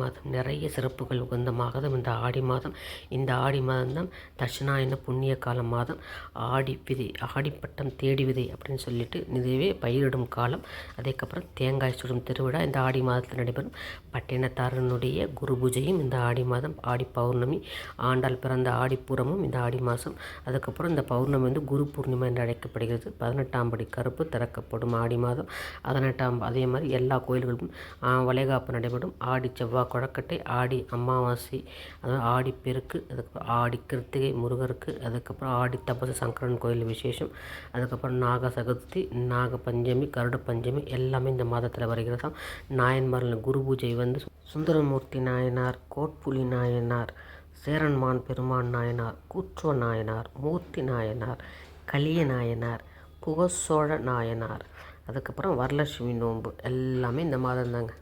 மாதம் நிறைய சிறப்புகள் உகந்த மாதம் இந்த ஆடி மாதம். இந்த ஆடி மாதம்தான் தட்சிணாயன புண்ணிய கால மாதம். ஆடி விதை, ஆடிப்பட்டம் தேடி விதை அப்படின்னு சொல்லிட்டு இதுவே பயிரிடும் காலம். அதுக்கப்புறம் தேங்காய் சுடும் திருவிழா இந்த ஆடி மாதத்தில் நடைபெறும். பட்டினத்தாரனுடைய குரு பூஜையும் இந்த ஆடி மாதம். ஆடி பௌர்ணமி, ஆண்டாள் பிறந்த ஆடிப்பூரமும் இந்த ஆடி மாதம். அதுக்கப்புறம் இந்த பௌர்ணமி குரு பூர்ணிமா என்று அழைக்கப்படுகிறது. 18ஆம் படி கருப்பு திறக்கப்படும் ஆடி மாதம். 18ஆம் அதே மாதிரி எல்லா கோயில்களுக்கும் வளைகாப்பு நடைபெறும். ஆடி செவ்வாய் கொழக்கட்டை, ஆடி அமாவாசை, அதாவது ஆடி பெருக்கு, அதுக்கப்புறம் ஆடி கிருத்திகை முருகருக்கு, அதுக்கப்புறம் ஆடி தபசு சங்கரன் கோயில் விசேஷம், அதுக்கப்புறம் நாக சதுர்த்தி, நாக பஞ்சமி, கருட பஞ்சமி எல்லாமே இந்த மாதத்தில் வருகிறதாம். நாயன்மார்கள் குரு பூஜை சுந்தரமூர்த்தி நாயனார், கோட்புலி நாயனார், சேரன்மான் பெருமான் நாயனார், கூற்றோ நாயனார், மூர்த்தி நாயனார், கலிய நாயனார், புகசோழ நாயனார், அதுக்கப்புறம் வரலட்சுமி நோன்பு எல்லாமே இந்த மாதம் தாங்க.